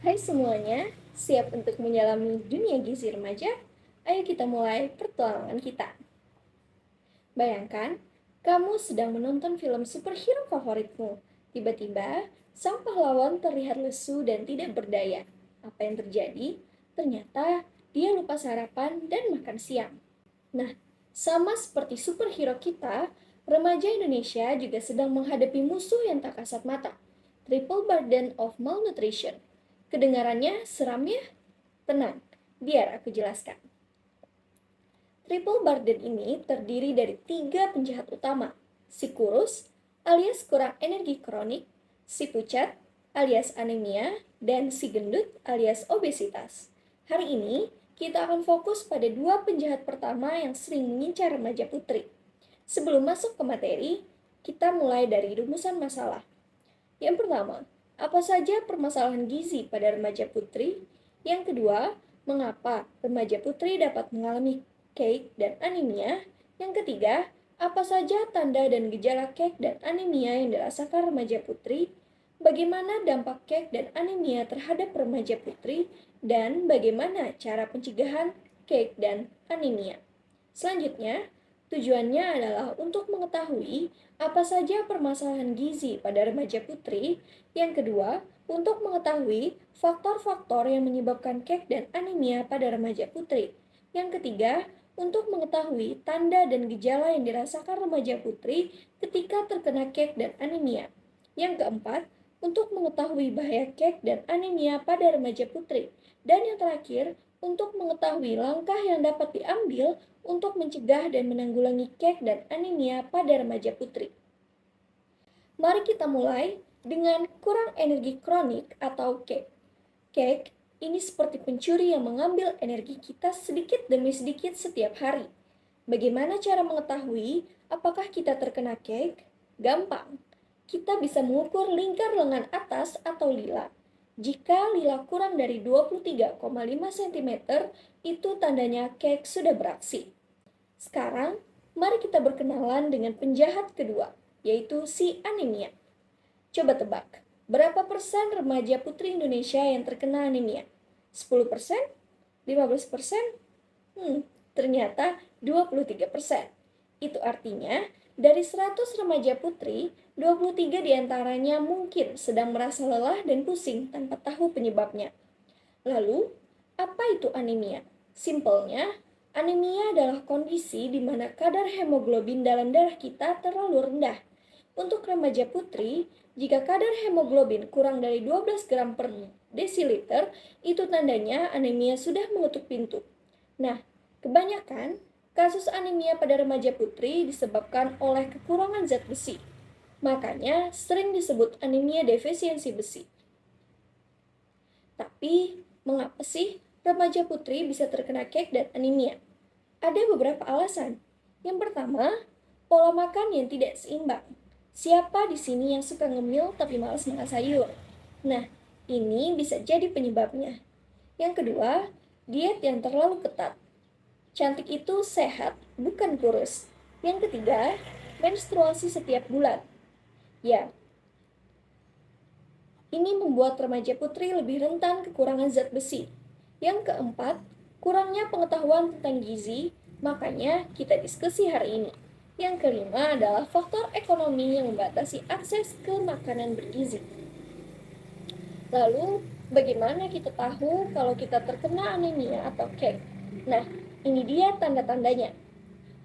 Hai semuanya, siap untuk menyelami dunia gizi remaja? Ayo kita mulai pertualangan kita. Bayangkan, kamu sedang menonton film superhero favoritmu. Tiba-tiba, sang pahlawan terlihat lesu dan tidak berdaya. Apa yang terjadi? Ternyata dia lupa sarapan dan makan siang. Nah, sama seperti superhero kita, remaja Indonesia juga sedang menghadapi musuh yang tak kasat mata. Triple burden of malnutrition. Kedengarannya seram ya? Tenang, biar aku jelaskan. Triple burden ini terdiri dari 3 penjahat utama, si kurus alias kurang energi kronik, si pucat alias anemia, dan si gendut alias obesitas. Hari ini, kita akan fokus pada 2 penjahat pertama yang sering mengincar remaja putri. Sebelum masuk ke materi, kita mulai dari rumusan masalah. Yang pertama, apa saja permasalahan gizi pada remaja putri? Yang kedua, mengapa remaja putri dapat mengalami cake dan anemia? Yang ketiga, apa saja tanda dan gejala cake dan anemia yang dirasakan remaja putri? Bagaimana dampak cake dan anemia terhadap remaja putri? Dan bagaimana cara pencegahan cake dan anemia? Selanjutnya, tujuannya adalah untuk mengetahui apa saja permasalahan gizi pada remaja putri. Yang kedua, untuk mengetahui faktor-faktor yang menyebabkan cake dan anemia pada remaja putri. Yang ketiga, untuk mengetahui tanda dan gejala yang dirasakan remaja putri ketika terkena cake dan anemia. Yang keempat, untuk mengetahui bahaya cake dan anemia pada remaja putri. Dan yang terakhir, untuk mengetahui langkah yang dapat diambil untuk mencegah dan menanggulangi cake dan anemia pada remaja putri. Mari kita mulai dengan kurang energi kronik atau cake. Cake ini seperti pencuri yang mengambil energi kita sedikit demi sedikit setiap hari. Bagaimana cara mengetahui apakah kita terkena cake? Gampang. Kita bisa mengukur lingkar lengan atas atau lila. Jika lila kurang dari 23,5 cm, itu tandanya cake sudah beraksi. Sekarang, mari kita berkenalan dengan penjahat kedua, yaitu si anemia. Coba tebak, berapa persen remaja putri Indonesia yang terkena anemia? 10%? 15%? Ternyata 23%. Itu artinya, dari 100 remaja putri, 23 diantaranya mungkin sedang merasa lelah dan pusing tanpa tahu penyebabnya. Lalu, apa itu anemia? Simpelnya, anemia adalah kondisi di mana kadar hemoglobin dalam darah kita terlalu rendah. Untuk remaja putri, jika kadar hemoglobin kurang dari 12 gram per desiliter, itu tandanya anemia sudah mengetuk pintu. Nah, kebanyakan kasus anemia pada remaja putri disebabkan oleh kekurangan zat besi. Makanya sering disebut anemia defisiensi besi. Tapi, mengapa sih remaja putri bisa terkena cake dan anemia? Ada beberapa alasan. Yang pertama, pola makan yang tidak seimbang. Siapa di sini yang suka ngemil tapi malas makan sayur? Nah, ini bisa jadi penyebabnya. Yang kedua, diet yang terlalu ketat. Cantik itu sehat, bukan kurus. Yang ketiga, menstruasi setiap bulan. Ya, ini membuat remaja putri lebih rentan kekurangan zat besi. Yang keempat, kurangnya pengetahuan tentang gizi, makanya kita diskusi hari ini. Yang kelima adalah faktor ekonomi yang membatasi akses ke makanan bergizi. Lalu, bagaimana kita tahu kalau kita terkena anemia atau cake? Nah, ini dia tanda-tandanya.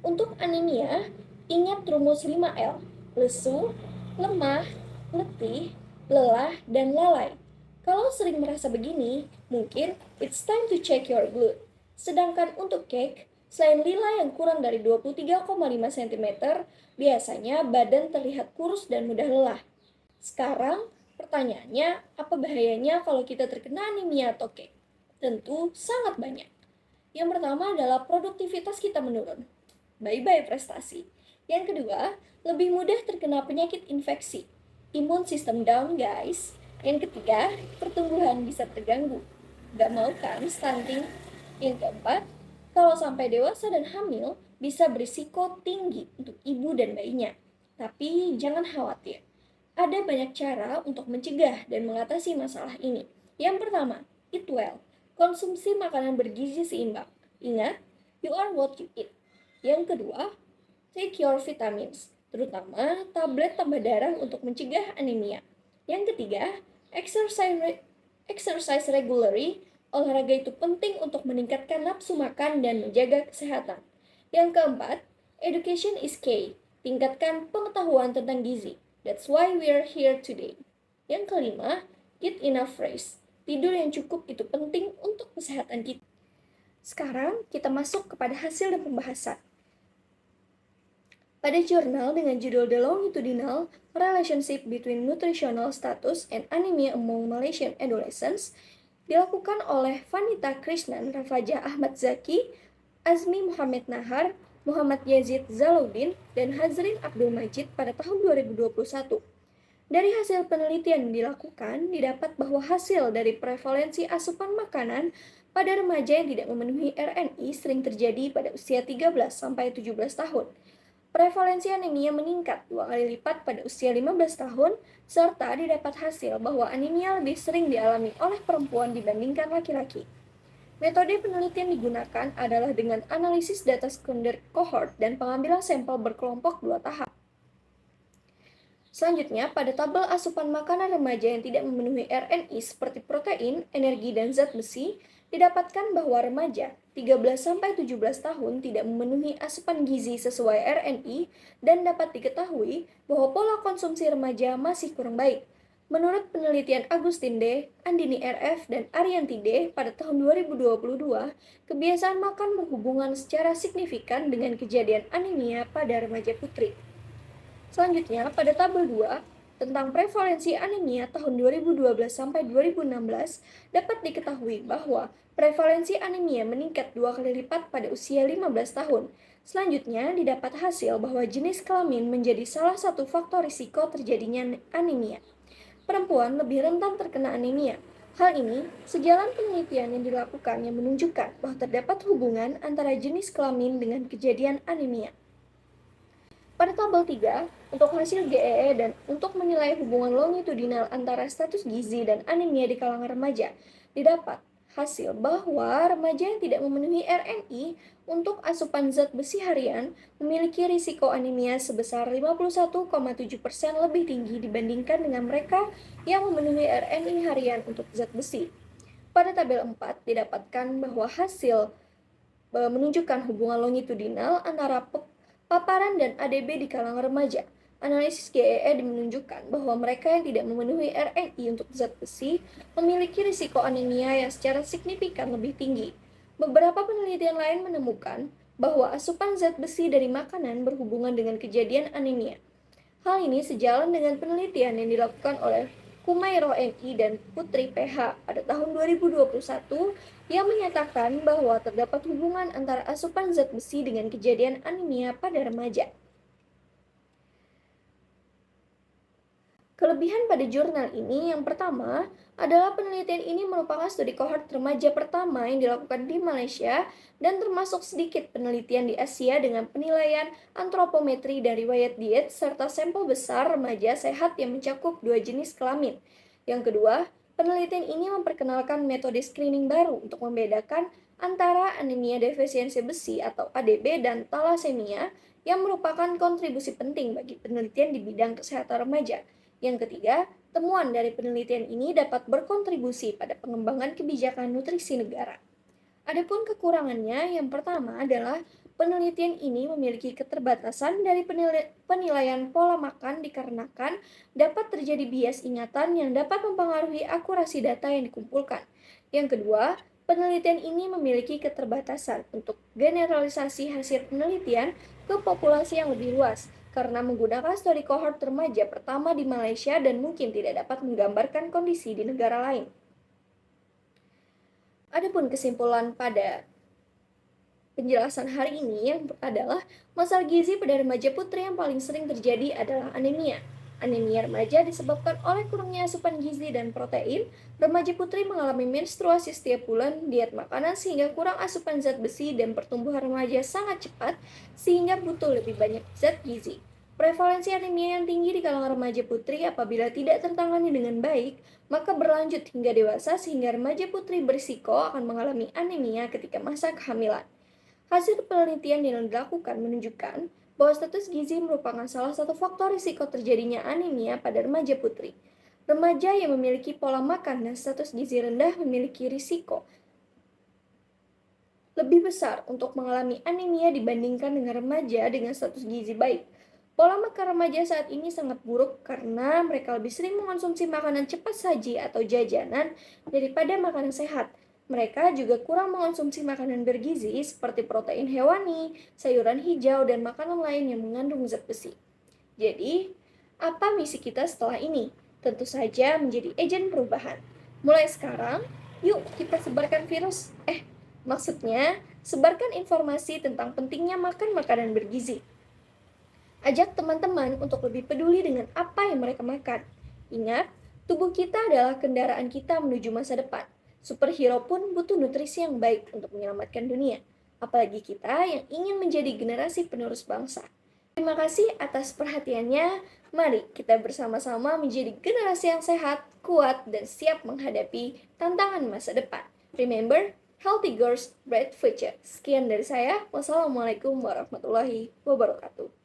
Untuk anemia, ingat rumus 5L, lesu, lemah, letih, lelah, dan lalai. Kalau sering merasa begini, mungkin it's time to check your blood. Sedangkan untuk cake, selain lila yang kurang dari 23,5 cm, biasanya badan terlihat kurus dan mudah lelah. Sekarang, pertanyaannya, apa bahayanya kalau kita terkena anemia atau cake? Tentu sangat banyak. Yang pertama adalah produktivitas kita menurun. Bye-bye prestasi. Yang kedua, lebih mudah terkena penyakit infeksi. Imun sistem down, guys. Yang ketiga, pertumbuhan bisa terganggu. Gak mau kan stunting? Yang keempat, kalau sampai dewasa dan hamil, bisa berisiko tinggi untuk ibu dan bayinya. Tapi jangan khawatir. Ada banyak cara untuk mencegah dan mengatasi masalah ini. Yang pertama, eat well. Konsumsi makanan bergizi seimbang. Ingat, you are what you eat. Yang kedua, take your vitamins, terutama tablet tambah darah untuk mencegah anemia. Yang ketiga, exercise regularly. Olahraga itu penting untuk meningkatkan nafsu makan dan menjaga kesehatan. Yang keempat, education is key. Tingkatkan pengetahuan tentang gizi. That's why we are here today. Yang kelima, get enough rest. Tidur yang cukup itu penting untuk kesehatan kita. Sekarang kita masuk kepada hasil dan pembahasan. Pada jurnal dengan judul The Longitudinal Relationship Between Nutritional Status and Anemia Among Malaysian Adolescents, dilakukan oleh Vanita Krishnan, Rafaja Ahmad Zaki, Azmi Muhammad Nahar, Muhammad Yazid Zaludin, dan Hazrin Abdul Majid pada tahun 2021. Dari hasil penelitian yang dilakukan, didapat bahwa hasil dari prevalensi asupan makanan pada remaja yang tidak memenuhi RNI sering terjadi pada usia 13-17 tahun. Prevalensi anemia meningkat 2 kali lipat pada usia 15 tahun, serta didapat hasil bahwa anemia lebih sering dialami oleh perempuan dibandingkan laki-laki. Metode penelitian digunakan adalah dengan analisis data sekunder cohort dan pengambilan sampel berkelompok 2 tahap. Selanjutnya, pada tabel asupan makanan remaja yang tidak memenuhi RNI seperti protein, energi, dan zat besi, didapatkan bahwa remaja 13-17 tahun tidak memenuhi asupan gizi sesuai RNI dan dapat diketahui bahwa pola konsumsi remaja masih kurang baik. Menurut penelitian Agustin D., Andini RF, dan Arianti D. pada tahun 2022, kebiasaan makan berhubungan secara signifikan dengan kejadian anemia pada remaja putri. Selanjutnya, pada tabel 2, tentang prevalensi anemia tahun 2012 sampai 2016, dapat diketahui bahwa prevalensi anemia meningkat 2 kali lipat pada usia 15 tahun. Selanjutnya, didapat hasil bahwa jenis kelamin menjadi salah satu faktor risiko terjadinya anemia. Perempuan lebih rentan terkena anemia. Hal ini sejalan penelitian yang dilakukan yang menunjukkan bahwa terdapat hubungan antara jenis kelamin dengan kejadian anemia. Pada tabel 3, untuk hasil GEE dan untuk menilai hubungan longitudinal antara status gizi dan anemia di kalangan remaja, didapat hasil bahwa remaja yang tidak memenuhi RNI untuk asupan zat besi harian memiliki risiko anemia sebesar 51,7% lebih tinggi dibandingkan dengan mereka yang memenuhi RNI harian untuk zat besi. Pada tabel 4, didapatkan bahwa hasil menunjukkan hubungan longitudinal antara paparan dan ADB di kalangan remaja. Analisis GEE menunjukkan bahwa mereka yang tidak memenuhi RNI untuk zat besi memiliki risiko anemia yang secara signifikan lebih tinggi. Beberapa penelitian lain menemukan bahwa asupan zat besi dari makanan berhubungan dengan kejadian anemia. Hal ini sejalan dengan penelitian yang dilakukan oleh Kumairo MI dan Putri PH pada tahun 2021 yang menyatakan bahwa terdapat hubungan antara asupan zat besi dengan kejadian anemia pada remaja. Kelebihan pada jurnal ini yang pertama adalah penelitian ini merupakan studi kohort remaja pertama yang dilakukan di Malaysia dan termasuk sedikit penelitian di Asia dengan penilaian antropometri dan riwayat diet serta sampel besar remaja sehat yang mencakup 2 jenis kelamin. Yang kedua, penelitian ini memperkenalkan metode screening baru untuk membedakan antara anemia defisiensi besi atau ADB dan talasemia yang merupakan kontribusi penting bagi penelitian di bidang kesehatan remaja. Yang ketiga, temuan dari penelitian ini dapat berkontribusi pada pengembangan kebijakan nutrisi negara. Adapun kekurangannya, yang pertama adalah penelitian ini memiliki keterbatasan dari penilaian pola makan dikarenakan dapat terjadi bias ingatan yang dapat mempengaruhi akurasi data yang dikumpulkan. Yang kedua, penelitian ini memiliki keterbatasan untuk generalisasi hasil penelitian ke populasi yang lebih luas, karena menggunakan studi kohort remaja pertama di Malaysia dan mungkin tidak dapat menggambarkan kondisi di negara lain. Adapun kesimpulan pada penjelasan hari ini yang adalah masalah gizi pada remaja putri yang paling sering terjadi adalah anemia. Anemia remaja disebabkan oleh kurangnya asupan gizi dan protein. Remaja putri mengalami menstruasi setiap bulan, diet makanan sehingga kurang asupan zat besi dan pertumbuhan remaja sangat cepat sehingga butuh lebih banyak zat gizi. Prevalensi anemia yang tinggi di kalangan remaja putri apabila tidak tertangani dengan baik, maka berlanjut hingga dewasa sehingga remaja putri berisiko akan mengalami anemia ketika masa kehamilan. Hasil penelitian yang dilakukan menunjukkan bahwa status gizi merupakan salah satu faktor risiko terjadinya anemia pada remaja putri. Remaja yang memiliki pola makan dan status gizi rendah memiliki risiko lebih besar untuk mengalami anemia dibandingkan dengan remaja dengan status gizi baik. Pola makan remaja saat ini sangat buruk karena mereka lebih sering mengonsumsi makanan cepat saji atau jajanan daripada makanan sehat. Mereka juga kurang mengonsumsi makanan bergizi seperti protein hewani, sayuran hijau, dan makanan lain yang mengandung zat besi. Jadi, apa misi kita setelah ini? Tentu saja menjadi agen perubahan. Mulai sekarang, yuk kita sebarkan maksudnya, sebarkan informasi tentang pentingnya makan makanan bergizi. Ajak teman-teman untuk lebih peduli dengan apa yang mereka makan. Ingat, tubuh kita adalah kendaraan kita menuju masa depan. Superhero pun butuh nutrisi yang baik untuk menyelamatkan dunia. Apalagi kita yang ingin menjadi generasi penerus bangsa. Terima kasih atas perhatiannya. Mari kita bersama-sama menjadi generasi yang sehat, kuat, dan siap menghadapi tantangan masa depan. Remember, healthy girls, bright future. Sekian dari saya. Wassalamualaikum warahmatullahi wabarakatuh.